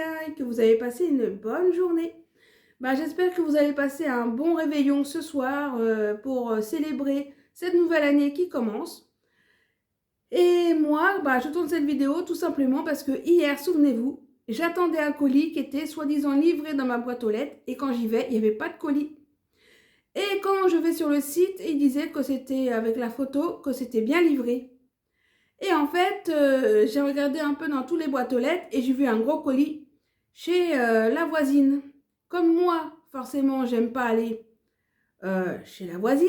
bien et que vous avez passé une bonne journée. J'espère que vous avez passé un bon réveillon ce soir pour célébrer cette nouvelle année qui commence. Et moi, je tourne cette vidéo tout simplement parce que hier, souvenez-vous, j'attendais un colis qui était soi-disant livré dans ma boîte aux lettres et quand j'y vais, il n'y avait pas de colis. Et quand je vais sur le site, il disait que c'était avec la photo, que c'était bien livré. Et en fait, j'ai regardé un peu dans tous les boîtes aux lettres et j'ai vu un gros colis chez la voisine. Comme moi, forcément, j'aime pas aller chez la voisine.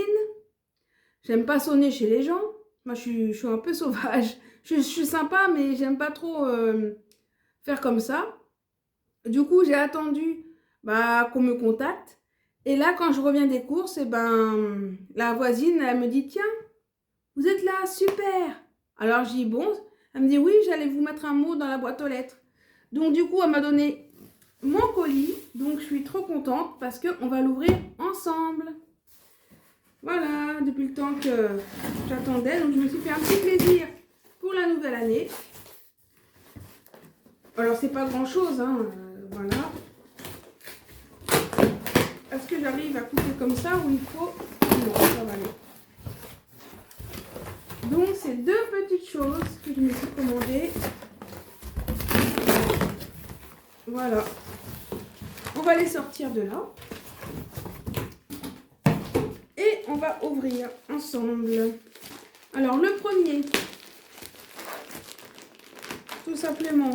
J'aime pas sonner chez les gens. Moi, je suis un peu sauvage. Je suis sympa, mais j'aime pas trop faire comme ça. Du coup, j'ai attendu qu'on me contacte. Et là, quand je reviens des courses, la voisine, elle me dit, tiens, vous êtes là, super. Alors, je dis, bon. Elle me dit, oui, j'allais vous mettre un mot dans la boîte aux lettres. Donc, du coup, elle m'a donné mon colis. Donc, je suis trop contente parce qu'on va l'ouvrir ensemble. Voilà, depuis le temps que j'attendais. Donc, je me suis fait un petit plaisir pour la nouvelle année. Alors, c'est pas grand-chose, hein. Voilà. Est-ce que j'arrive à couper comme ça ou il faut... Non, ça va aller. Donc, c'est deux petites choses que je me suis commandées. Voilà. On va les sortir de là. Et on va ouvrir ensemble. Alors, le premier, tout simplement.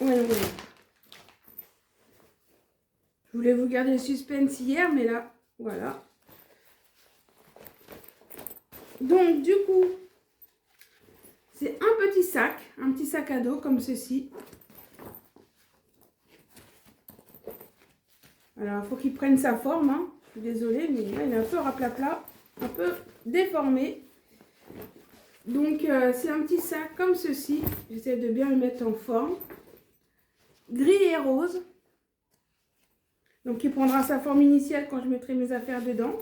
Ouais. Je voulais vous garder le suspense hier, mais là, voilà. Donc, du coup, c'est un petit sac à dos comme ceci. Alors, il faut qu'il prenne sa forme, hein. Je suis désolée, mais là, il est un peu raplapla, un peu déformé. Donc, c'est un petit sac comme ceci. J'essaie de bien le mettre en forme. Gris et rose. Donc, il prendra sa forme initiale quand je mettrai mes affaires dedans.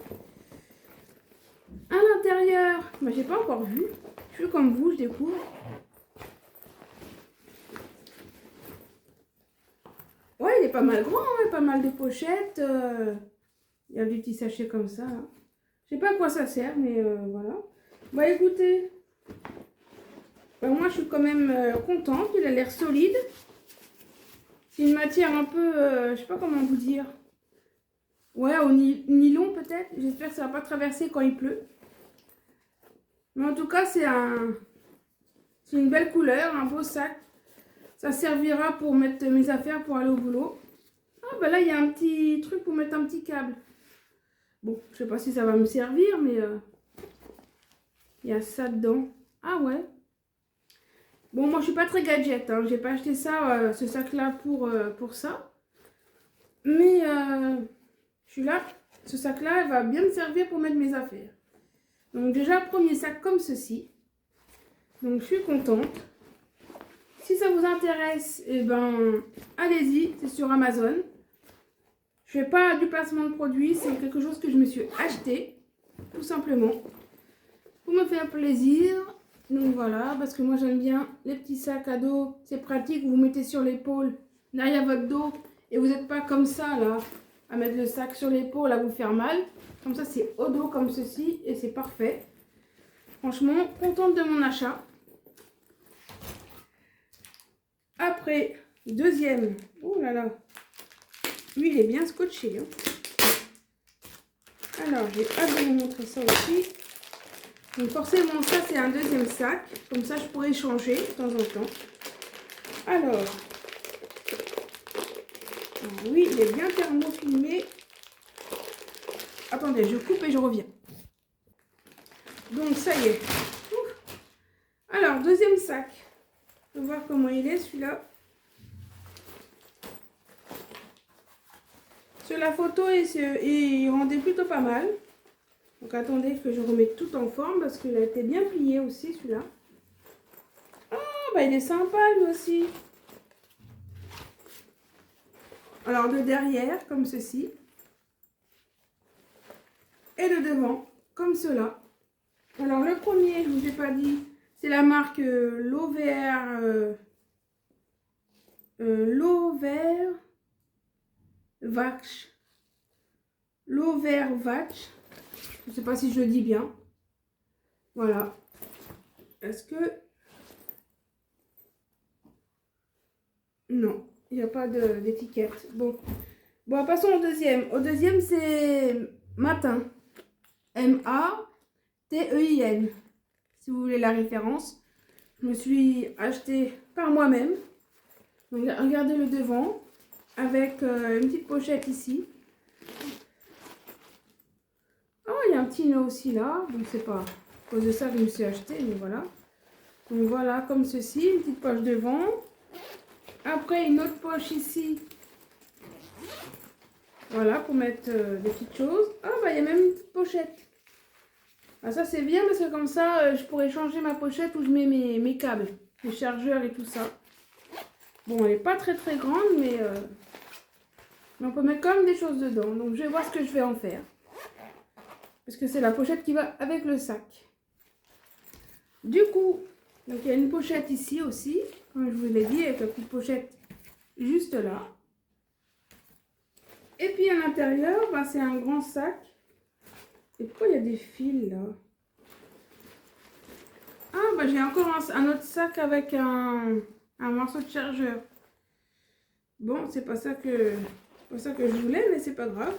À l'intérieur, j'ai pas encore vu. Je suis comme vous, je découvre. Ouais, il est pas mal grand, hein, pas mal de pochettes. Il y a des petits sachets comme ça. Hein. Je sais pas à quoi ça sert, mais voilà. Écoutez, moi je suis quand même contente. Il a l'air solide. C'est une matière un peu, je sais pas comment vous dire. Ouais, au nylon peut-être. J'espère que ça va pas traverser quand il pleut. Mais en tout cas, c'est une belle couleur, un beau sac. Ça servira pour mettre mes affaires pour aller au boulot. Ah, là, il y a un petit truc pour mettre un petit câble. Bon, je sais pas si ça va me servir, mais il y a ça dedans. Ah ouais. Bon, moi, je suis pas très gadget. Hein. J'ai pas acheté ça, ce sac-là pour ça. Mais je suis là. Ce sac-là va bien me servir pour mettre mes affaires. Donc déjà, premier sac comme ceci. Donc, je suis contente. Si ça vous intéresse, allez-y, c'est sur Amazon. Je ne fais pas du placement de produit, c'est quelque chose que je me suis acheté, tout simplement, pour me faire plaisir. Donc voilà, parce que moi j'aime bien les petits sacs à dos, c'est pratique, vous mettez sur l'épaule, derrière votre dos, et vous n'êtes pas comme ça là, à mettre le sac sur l'épaule, à vous faire mal. Comme ça c'est au dos comme ceci, et c'est parfait. Franchement, contente de mon achat. Après, deuxième, oh là là, lui il est bien scotché. Hein. Alors, j'ai hâte de vous montrer ça aussi. Donc forcément, ça c'est un deuxième sac. Comme ça, je pourrais changer de temps en temps. Alors, oui, il est bien thermofilmé. Attendez, je coupe et je reviens. Donc, ça y est. Ouf. Alors, deuxième sac. Je vais voir comment il est, celui-là. Sur la photo, il rendait plutôt pas mal. Donc, attendez que je remette tout en forme parce qu'il a été bien plié aussi, celui-là. Ah, il est sympa, lui aussi. Alors, de derrière, comme ceci. Et de devant, comme cela. Alors, le premier, je ne vous ai pas dit, C'est la marque L'Over Vache. L'Over Vache. Je ne sais pas si je le dis bien. Voilà. Est-ce que... Non, il n'y a pas d'étiquette. Bon. Bon, passons au deuxième. Au deuxième, c'est Matin. M-A-T-E-I-N. Si vous voulez la référence. Je me suis acheté par moi-même. Donc, regardez le devant. Avec une petite pochette ici. Oh, il y a un petit nœud aussi là. Donc, c'est pas à cause de ça que je me suis acheté, mais voilà. Donc, voilà, comme ceci. Une petite poche devant. Après, une autre poche ici. Voilà, pour mettre des petites choses. Ah, bah, il y a même une petite pochette. Ah, ça, c'est bien parce que comme ça, je pourrais changer ma pochette où je mets mes câbles, les chargeurs et tout ça. Bon, elle n'est pas très très grande, mais on peut mettre quand même des choses dedans. Donc, je vais voir ce que je vais en faire. Parce que c'est la pochette qui va avec le sac. Du coup, donc il y a une pochette ici aussi, comme je vous l'ai dit, avec la petite pochette juste là. Et puis à l'intérieur, bah, c'est un grand sac. Et pourquoi il y a des fils là? Ah, bah j'ai encore un autre sac avec un morceau de chargeur. Bon, c'est pas ça que je voulais, mais c'est pas grave.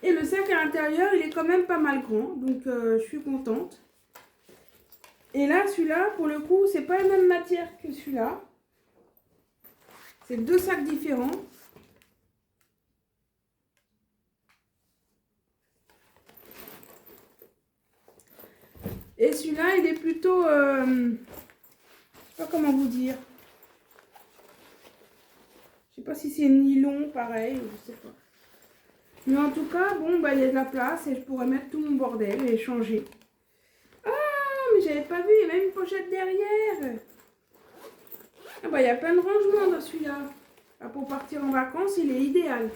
Et le sac à l'intérieur, il est quand même pas mal grand, donc je suis contente. Et là, celui-là, pour le coup, c'est pas la même matière que celui-là. C'est deux sacs différents. Et celui-là, il est plutôt... je sais pas comment vous dire. Je sais pas si c'est nylon, pareil, je sais pas. Mais en tout cas, bon, bah, il y a de la place et je pourrais mettre tout mon bordel et changer. Ah, mais j'avais pas vu, il y a même une pochette derrière. Ah bah, il y a plein de rangements dans celui-là. Ah, pour partir en vacances, il est idéal.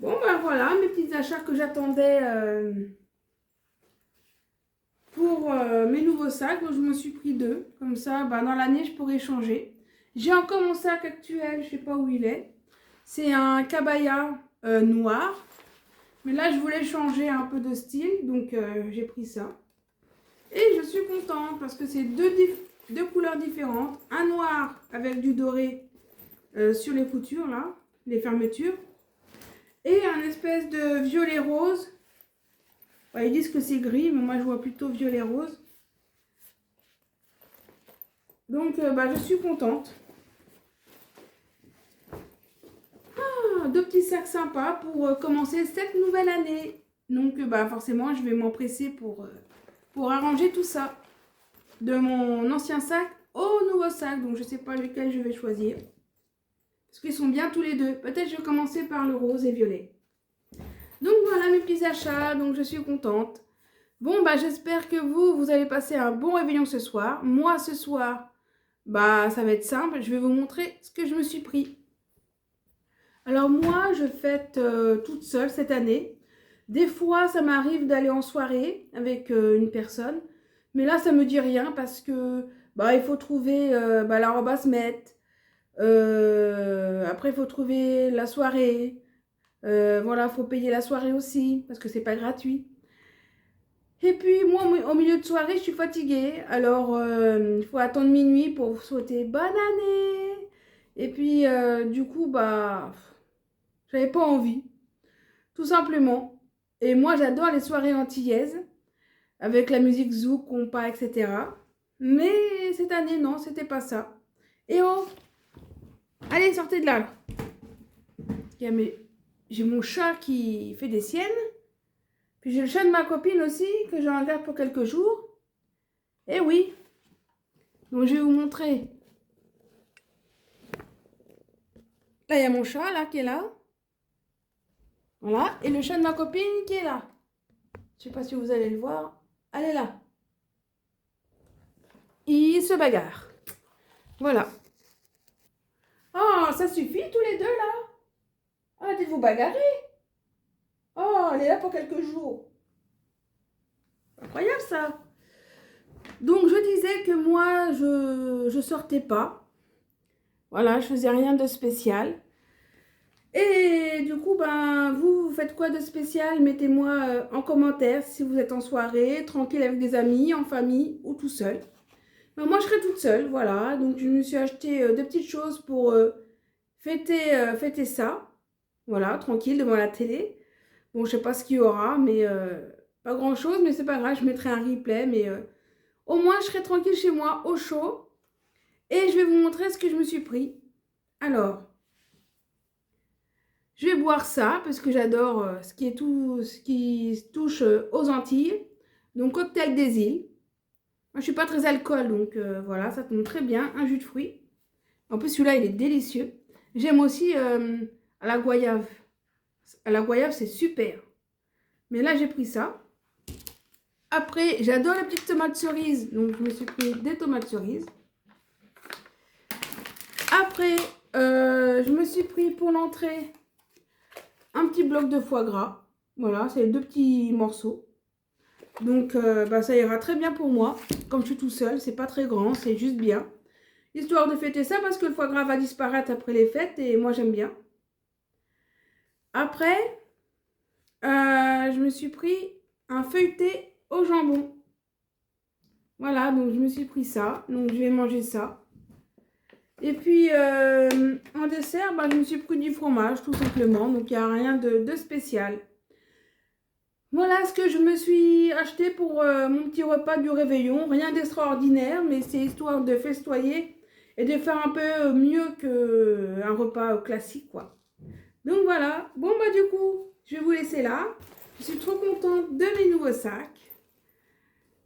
Bon, ben voilà, mes petits achats que j'attendais pour mes nouveaux sacs. Donc, je me suis pris deux. Comme ça, bah, dans l'année, je pourrais changer. J'ai encore mon sac actuel, je sais pas où il est. C'est un cabaya noir. Mais là, je voulais changer un peu de style, donc j'ai pris ça. Et je suis contente parce que c'est deux couleurs différentes. Un noir avec du doré sur les coutures, là, les fermetures. Et un espèce de violet rose. Ouais, ils disent que c'est gris, mais moi je vois plutôt violet rose. Donc bah, je suis contente. Ah, deux petits sacs sympas pour commencer cette nouvelle année. Donc bah, forcément je vais m'empresser pour arranger tout ça. De mon ancien sac au nouveau sac. Donc je ne sais pas lequel je vais choisir. Parce qu'ils sont bien tous les deux. Peut-être je vais commencer par le rose et violet. Donc voilà mes petits achats, donc je suis contente. Bon, bah j'espère que vous allez passer un bon réveillon ce soir. Moi, ce soir, bah ça va être simple. Je vais vous montrer ce que je me suis pris. Alors moi, je fête toute seule cette année. Des fois, ça m'arrive d'aller en soirée avec une personne. Mais là, ça me dit rien parce que bah, il faut trouver la robe à se mettre. Après, il faut trouver la soirée. Voilà, il faut payer la soirée aussi parce que c'est pas gratuit. Et puis moi, au milieu de soirée, je suis fatiguée. Alors, il faut attendre minuit pour vous souhaiter bonne année. Et puis, du coup, bah, j'avais pas envie, tout simplement. Et moi, j'adore les soirées antillaises avec la musique zouk, compas, etc. Mais cette année, non, c'était pas ça. Et oh, allez, sortez de là. J'ai mon chat qui fait des siennes. Puis j'ai le chat de ma copine aussi, que j'en garde pour quelques jours. Eh oui. Donc je vais vous montrer. Là, il y a mon chat, là, qui est là. Voilà. Et le chat de ma copine qui est là. Je sais pas si vous allez le voir. Elle est là. Ils se bagarrent. Voilà. Oh, ça suffit tous les deux, là. Arrêtez de vous bagarrer. Oh, elle est là pour quelques jours. Incroyable ça. Donc je disais que moi, je sortais pas. Voilà, je faisais rien de spécial. Et du coup, ben, vous faites quoi de spécial? Mettez-moi en commentaire si vous êtes en soirée, tranquille avec des amis, en famille ou tout seul. Ben, moi, je serai toute seule, voilà. Donc, je me suis acheté des petites choses pour fêter ça. Voilà, tranquille devant la télé. Bon, je sais pas ce qu'il y aura, mais pas grand-chose, mais c'est pas grave, je mettrai un replay. Mais au moins, je serai tranquille chez moi, au chaud. Et je vais vous montrer ce que je me suis pris. Alors... je vais boire ça parce que j'adore ce qui touche aux Antilles. Donc, cocktail des îles. Moi, je suis pas très alcool, donc voilà, ça tombe très bien. Un jus de fruits. En plus, celui-là, il est délicieux. J'aime aussi à la goyave. À la goyave, c'est super. Mais là, j'ai pris ça. Après, j'adore les petites tomates cerises. Donc, je me suis pris des tomates cerises. Après, je me suis pris pour l'entrée un petit bloc de foie gras. Voilà, c'est 2 petits morceaux. Donc, bah, ça ira très bien pour moi. Comme je suis tout seul, c'est pas très grand, c'est juste bien. Histoire de fêter ça parce que le foie gras va disparaître après les fêtes et moi j'aime bien. Après, je me suis pris un feuilleté au jambon. Voilà, donc je me suis pris ça. Donc je vais manger ça. Et puis, en dessert, bah, je me suis pris du fromage tout simplement. Donc il n'y a rien de spécial. Voilà ce que je me suis acheté pour mon petit repas du réveillon. Rien d'extraordinaire, mais c'est histoire de festoyer et de faire un peu mieux qu'un repas classique, quoi. Donc voilà. Bon, bah du coup, je vais vous laisser là. Je suis trop contente de mes nouveaux sacs.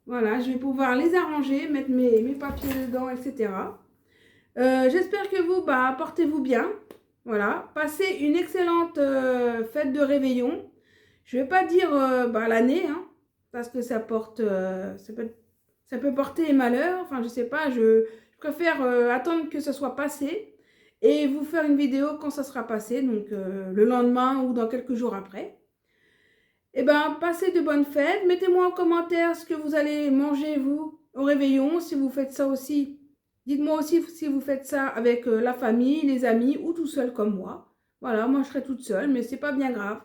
Voilà, je vais pouvoir les arranger, mettre mes papiers dedans, etc. J'espère que vous, bah, portez-vous bien. Voilà. Passez une excellente fête de réveillon. Je ne vais pas dire bah, l'année, hein, parce que ça porte, ça peut porter malheur. Enfin, je sais pas, je préfère attendre que ce soit passé et vous faire une vidéo quand ça sera passé, donc le lendemain ou dans quelques jours après. Et ben, passez de bonnes fêtes. Mettez-moi en commentaire ce que vous allez manger, vous, au réveillon, si vous faites ça aussi. Dites-moi aussi si vous faites ça avec la famille, les amis ou tout seul comme moi. Voilà, moi je serai toute seule, mais c'est pas bien grave.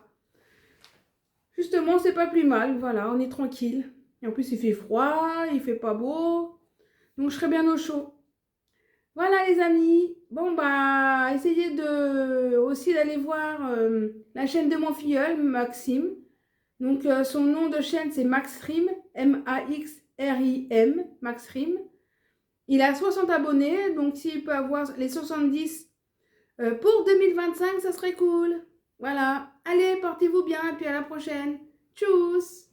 Justement, c'est pas plus mal, voilà, on est tranquille. Et en plus, il fait froid, il fait pas beau, donc je serai bien au chaud. Voilà les amis, bon bah, essayez aussi d'aller voir la chaîne de mon filleul, Maxime. Donc son nom de chaîne c'est Maxrim, M-A-X-R-I-M, Maxrim. Il a 60 abonnés, donc s'il peut avoir les 70 pour 2025, ça serait cool. Voilà, allez, portez-vous bien et puis à la prochaine. Tchuss!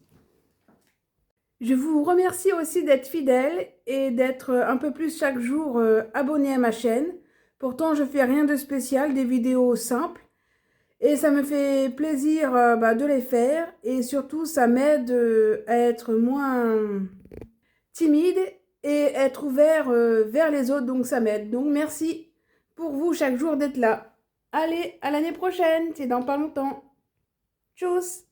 Je vous remercie aussi d'être fidèle et d'être un peu plus chaque jour abonné à ma chaîne. Pourtant, je fais rien de spécial, des vidéos simples. Et ça me fait plaisir bah, de les faire. Et surtout, ça m'aide à être moins timide et être ouvert vers les autres. Donc, ça m'aide. Donc, merci pour vous chaque jour d'être là. Allez, à l'année prochaine, c'est dans pas longtemps. Tchuss!